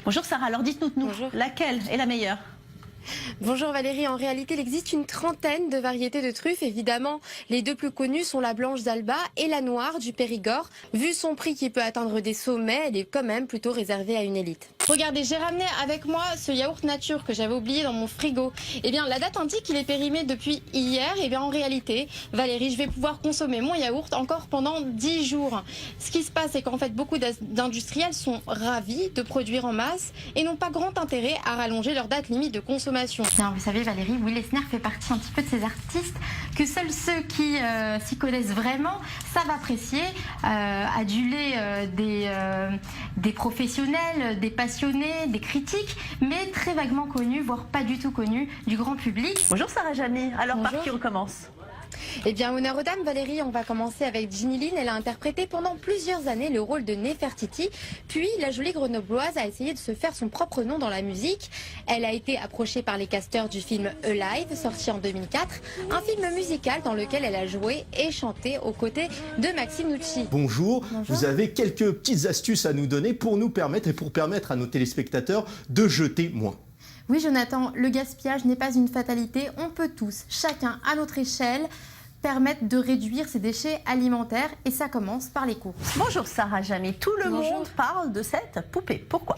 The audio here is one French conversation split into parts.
Bonjour Sarah, alors dites-nous, Bonjour. laquelle est la meilleure? Bonjour Valérie, en réalité il existe une trentaine de variétés de truffes. Évidemment, les deux plus connues sont la blanche d'Alba et la noire du Périgord. Vu son prix qui peut atteindre des sommets, elle est quand même plutôt réservée à une élite. Regardez, j'ai ramené avec moi ce yaourt nature que j'avais oublié dans mon frigo. Eh bien, la date indique qu'il est périmé depuis hier. Eh bien, en réalité, Valérie, je vais pouvoir consommer mon yaourt encore pendant 10 jours. Ce qui se passe, c'est qu'en fait, beaucoup d'industriels sont ravis de produire en masse et n'ont pas grand intérêt à rallonger leur date limite de consommation. Bien, vous savez Valérie, Will Eisner fait partie un petit peu de ces artistes que seuls ceux qui s'y connaissent vraiment savent apprécier, aduler des professionnels, des passionnés, des critiques, mais très vaguement connus, voire pas du tout connus du grand public. Bonjour Sarah Jamy, alors Bonjour. par qui on commence? Eh bien, honneur aux dames, Valérie, on va commencer avec Ginny Lynn. Elle a interprété pendant plusieurs années le rôle de Nefertiti. Puis, la jolie grenobloise a essayé de se faire son propre nom dans la musique. Elle a été approchée par les casteurs du film Alive, sorti en 2004. Un film musical dans lequel elle a joué et chanté aux côtés de Maxime Nucci. Bonjour, vous avez quelques petites astuces à nous donner pour nous permettre et pour permettre à nos téléspectateurs de jeter moins. Oui Jonathan, le gaspillage n'est pas une fatalité, on peut tous, chacun à notre échelle, permettre de réduire ses déchets alimentaires et ça commence par les courses. Bonjour Sarah Jamy, tout le Bonjour. monde parle de cette poupée, pourquoi?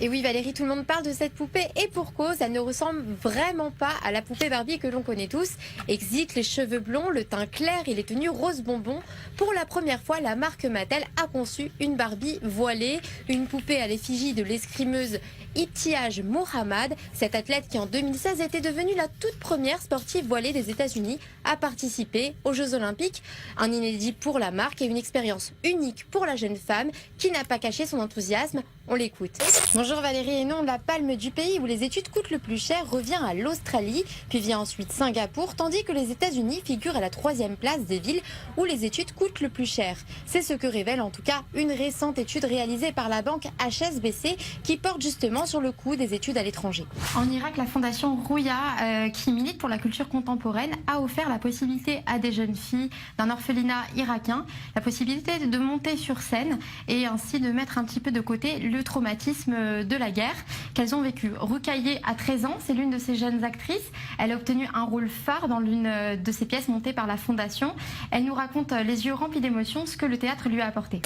Et oui Valérie, tout le monde parle de cette poupée et pour cause, elle ne ressemble vraiment pas à la poupée Barbie que l'on connaît tous. Exit les cheveux blonds, le teint clair et les tenues rose bonbon. Pour la première fois, la marque Mattel a conçu une Barbie voilée, une poupée à l'effigie de l'escrimeuse Ibtihaj Mohammad, cette athlète qui en 2016 était devenue la toute première sportive voilée des États-Unis à participer aux Jeux Olympiques. Un inédit pour la marque et une expérience unique pour la jeune femme qui n'a pas caché son enthousiasme. On l'écoute. Bonjour Valérie, et non, la palme du pays où les études coûtent le plus cher revient à l'Australie, puis vient ensuite Singapour, tandis que les États-Unis figurent à la 3e place des villes où les études coûtent le plus cher. C'est ce que révèle en tout cas une récente étude réalisée par la banque HSBC qui porte justement sur le coût des études à l'étranger. En Irak, la fondation Rouya, qui milite pour la culture contemporaine, a offert la possibilité à des jeunes filles d'un orphelinat irakien, la possibilité de monter sur scène et ainsi de mettre un petit peu de côté le traumatisme de la guerre qu'elles ont vécu. Rukaye a 13 ans, c'est l'une de ces jeunes actrices. Elle a obtenu un rôle phare dans l'une de ces pièces montées par la fondation. Elle nous raconte les yeux remplis d'émotions ce que le théâtre lui a apporté.